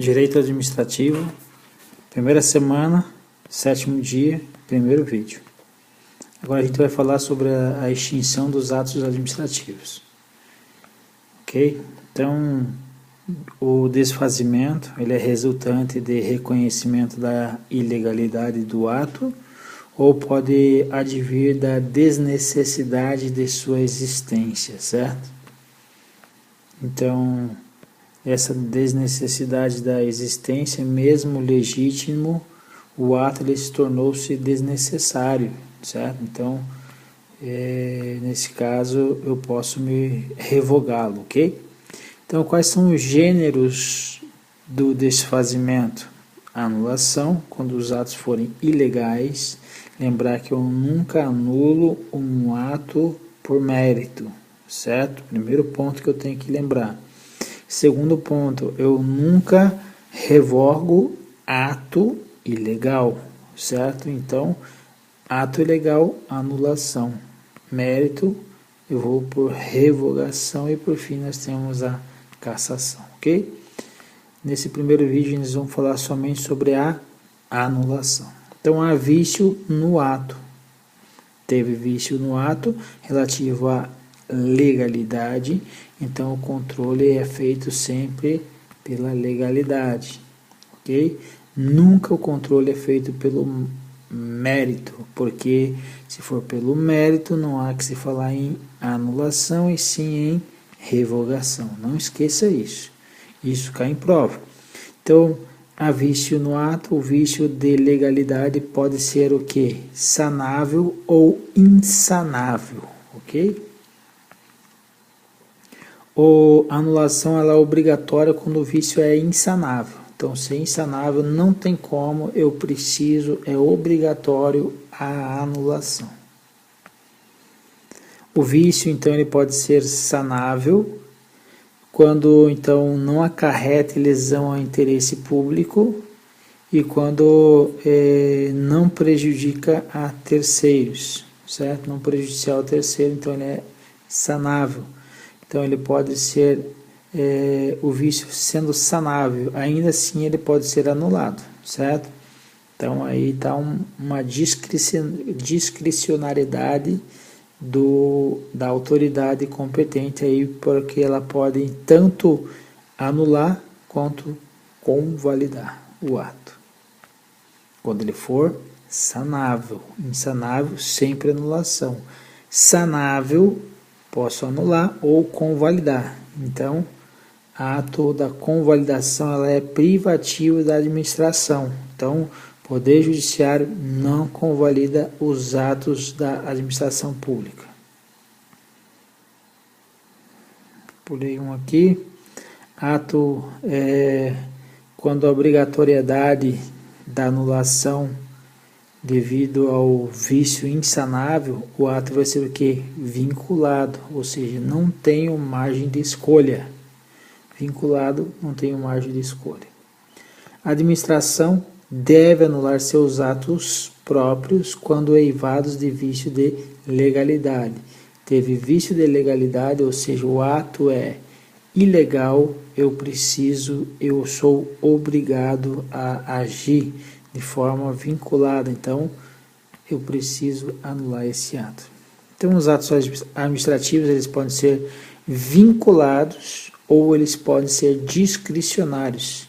Direito Administrativo, primeira semana, 7º dia, primeiro vídeo. Agora a gente vai falar sobre a extinção dos atos administrativos. Ok? Então, o desfazimento ele é resultante de reconhecimento da ilegalidade do ato ou pode advir da desnecessidade de sua existência, certo? Então, essa desnecessidade da existência, mesmo legítimo, o ato ele se tornou-se desnecessário, certo? Então, nesse caso, eu posso me revogá-lo, ok? Então, quais são os gêneros do desfazimento? Anulação, quando os atos forem ilegais. Lembrar que eu nunca anulo um ato por mérito, certo? Primeiro ponto que eu tenho que lembrar. Segundo ponto, eu nunca revogo ato ilegal, certo? Então, ato ilegal, anulação. Mérito, eu vou por revogação e por fim nós temos a cassação, ok? Nesse primeiro vídeo nós vamos falar somente sobre a anulação. Então, há vício no ato. Teve vício no ato relativo à legalidade, então o controle é feito sempre pela legalidade, ok? Nunca o controle é feito pelo mérito, porque se for pelo mérito não há que se falar em anulação e sim em revogação. Não esqueça isso. Isso cai em prova. Então, há vício no ato, o vício de legalidade pode ser o que? Sanável ou insanável, ok? A anulação ela é obrigatória quando o vício é insanável. Então, se é insanável, não tem como, eu preciso, é obrigatório a anulação. O vício, então, ele pode ser sanável quando, então, não acarreta lesão ao interesse público e quando não prejudica a terceiros, certo? Não prejudicial a terceiro, então ele é sanável. Então, ele pode ser, o vício sendo sanável, ainda assim ele pode ser anulado, certo? Então, aí está uma discricionariedade da autoridade competente, aí, porque ela pode tanto anular quanto convalidar o ato. Quando ele for sanável, insanável, sempre anulação. Sanável, posso anular ou convalidar. Então, ato da convalidação ela é privativo da administração. Então, o Poder Judiciário não convalida os atos da administração pública. Pulei um aqui. Ato quando a obrigatoriedade da anulação devido ao vício insanável, o ato vai ser o quê? Vinculado, ou seja, não tenho margem de escolha. Vinculado, não tenho margem de escolha. A administração deve anular seus atos próprios quando eivados de vício de legalidade. Teve vício de legalidade, ou seja, o ato é ilegal, eu sou obrigado a agir de forma vinculada, então eu preciso anular esse ato. Então, os atos administrativos eles podem ser vinculados ou eles podem ser discricionários.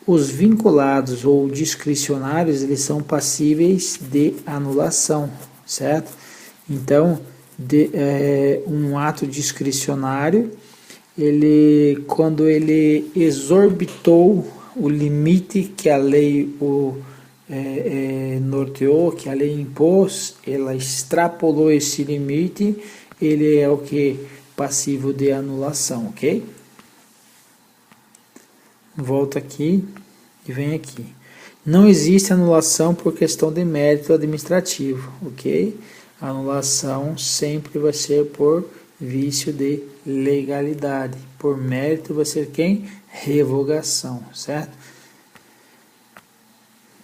Os vinculados ou discricionários eles são passíveis de anulação, certo? Então, um ato discricionário, quando ele exorbitou o limite que a lei norteou, que a lei impôs, ela extrapolou esse limite, ele é o que? Passivo de anulação, ok? Volta aqui e vem aqui. Não existe anulação por questão de mérito administrativo, ok? A anulação sempre vai ser por vício de legalidade. Por mérito vai ser quem? Revogação, certo?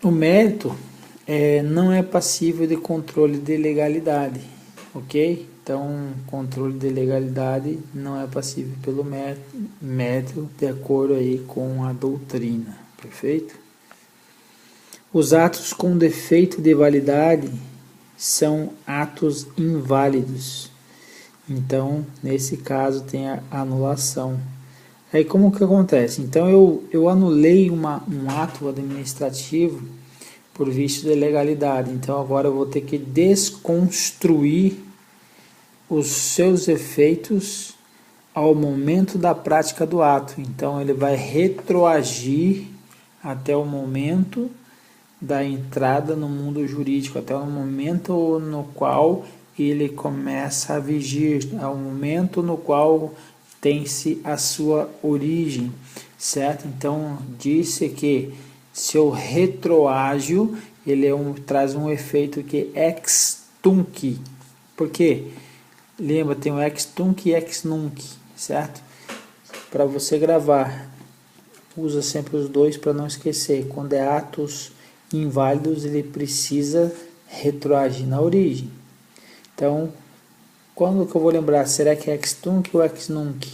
O mérito não é passível de controle de legalidade, ok? Então, controle de legalidade não é passível pelo mérito, de acordo aí com a doutrina, perfeito? Os atos com defeito de validade são atos inválidos. Então, nesse caso, tem a anulação. Aí, como que acontece? Então, eu anulei um ato administrativo por vício de legalidade. Então, agora eu vou ter que desconstruir os seus efeitos ao momento da prática do ato. Então, ele vai retroagir até o momento da entrada no mundo jurídico, até o momento no qual ele começa a vigir, ao momento no qual tem-se a sua origem, certo? Então, disse que se eu retroagio, ele traz um efeito que é ex tunc. Por quê? Lembra, tem o ex tunc e ex nunc, certo? Para você gravar, usa sempre os dois para não esquecer. Quando é atos inválidos, ele precisa retroagir na origem. Então, quando que eu vou lembrar? Será que é ex tunc ou ex nunc?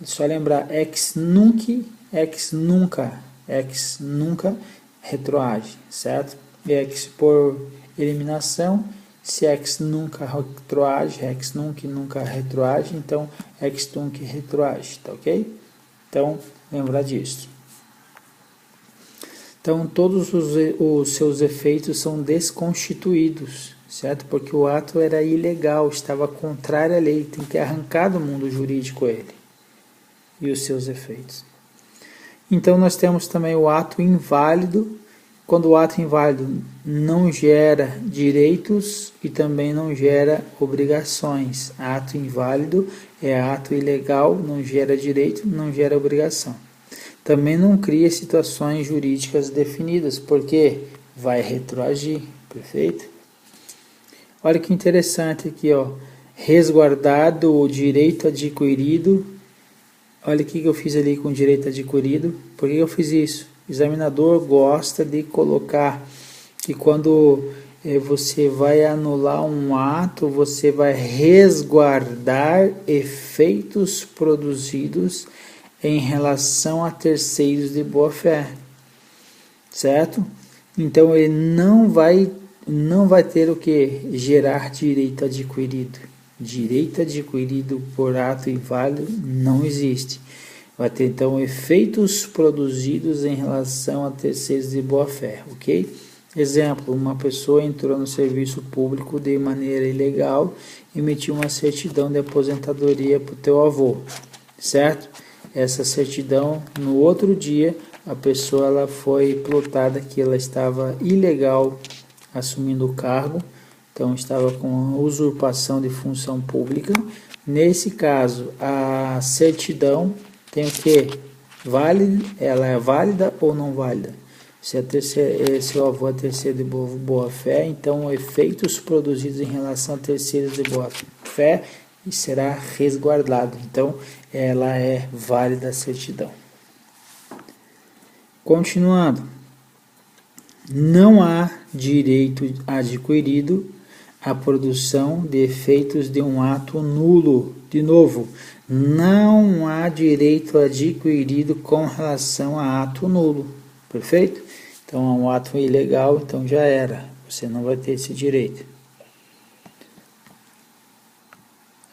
É só lembrar ex nunc, ex nunca. Ex nunca retroage, certo? Ex por eliminação. Se ex nunca retroage, ex nunc nunca retroage, então ex tunc retroage, tá ok? Então, lembrar disso. Então, todos os seus efeitos são desconstituídos, certo? Porque o ato era ilegal, estava contrário à lei, tem que arrancar do mundo jurídico ele e os seus efeitos. Então, nós temos também o ato inválido, quando o ato inválido não gera direitos e também não gera obrigações. Ato inválido é ato ilegal, não gera direito, não gera obrigação. Também não cria situações jurídicas definidas, porque vai retroagir, perfeito? Olha que interessante aqui, ó. Resguardado o direito adquirido. Olha o que eu fiz ali com o direito adquirido. Por que eu fiz isso? O examinador gosta de colocar que quando você vai anular um ato, você vai resguardar efeitos produzidos em relação a terceiros de boa fé, certo? Então ele não vai ter o que? Gerar direito adquirido. Direito adquirido por ato inválido não existe. Vai ter então efeitos produzidos em relação a terceiros de boa fé, ok? Exemplo, uma pessoa entrou no serviço público de maneira ilegal e emitiu uma certidão de aposentadoria para o teu avô, certo? Essa certidão, no outro dia, a pessoa ela foi plotada que ela estava ilegal assumindo o cargo, então estava com usurpação de função pública. Nesse caso, a certidão tem o que? Ela é válida ou não válida? Se o avô é terceiro de boa fé, então efeitos produzidos em relação a terceiros de boa fé será resguardado. Então, ela é válida a certidão. Continuando. Não há direito adquirido à produção de efeitos de um ato nulo. De novo, não há direito adquirido com relação a ato nulo. Perfeito? Então, é um ato ilegal, então já era. Você não vai ter esse direito.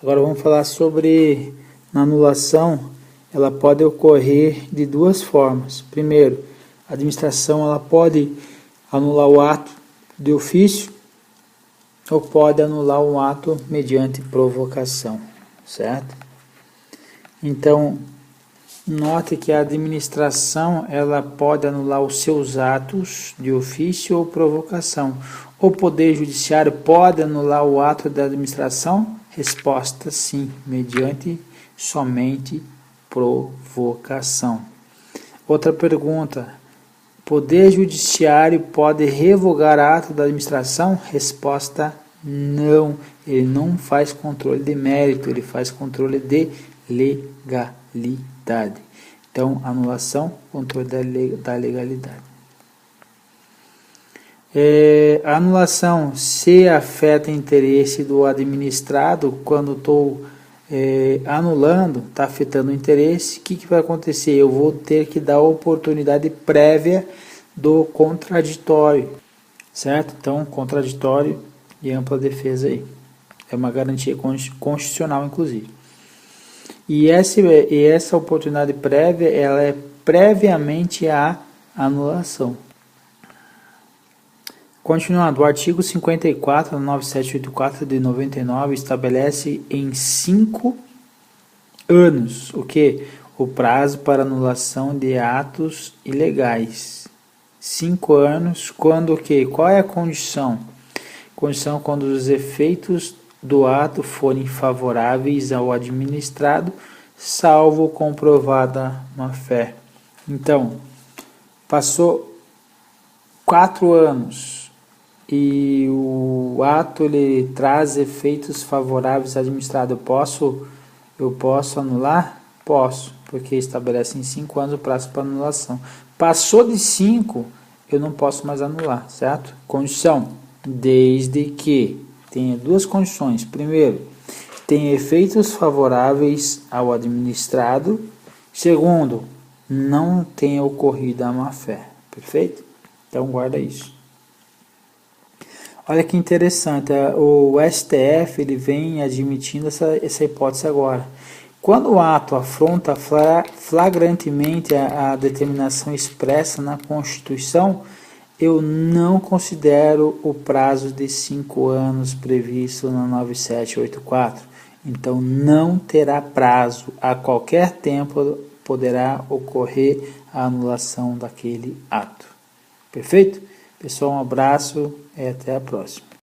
Agora vamos falar sobre a anulação. Ela pode ocorrer de duas formas. Primeiro, a administração ela pode anular o ato de ofício ou pode anular o ato mediante provocação, certo? Então, note que a administração ela pode anular os seus atos de ofício ou provocação. O Poder Judiciário pode anular o ato da administração? Resposta sim, mediante somente provocação. Outra pergunta. Poder Judiciário pode revogar ato da administração? Resposta não. Ele não faz controle de mérito, ele faz controle de legalidade. Então, anulação, controle da legalidade. A anulação, se afeta o interesse do administrado, quando estou anulando, está afetando o interesse, o que vai acontecer? Eu vou ter que dar oportunidade prévia do contraditório, certo? Então, contraditório e ampla defesa aí. É uma garantia constitucional, inclusive. E essa oportunidade prévia, ela é previamente à anulação. Continuando, o artigo 54 da 9784 de 99 estabelece em 5 anos o que? O prazo para anulação de atos ilegais. 5 anos, quando o que? Qual é a condição? Condição quando os efeitos do ato forem favoráveis ao administrado, salvo comprovada má-fé. Então, passou 4 anos e o ato ele traz efeitos favoráveis ao administrado. Eu posso anular? Posso, porque estabelece em 5 anos o prazo para anulação. Passou de 5, eu não posso mais anular, certo? Condição, desde que tenha 2 condições. Primeiro, tenha efeitos favoráveis ao administrado. Segundo, não tenha ocorrido a má-fé. Perfeito? Então guarda isso. Olha que interessante, o STF ele vem admitindo essa hipótese agora. Quando o ato afronta flagrantemente a determinação expressa na Constituição, eu não considero o prazo de 5 anos previsto na 9784. Então, não terá prazo. A qualquer tempo poderá ocorrer a anulação daquele ato. Perfeito? Pessoal, um abraço e até a próxima.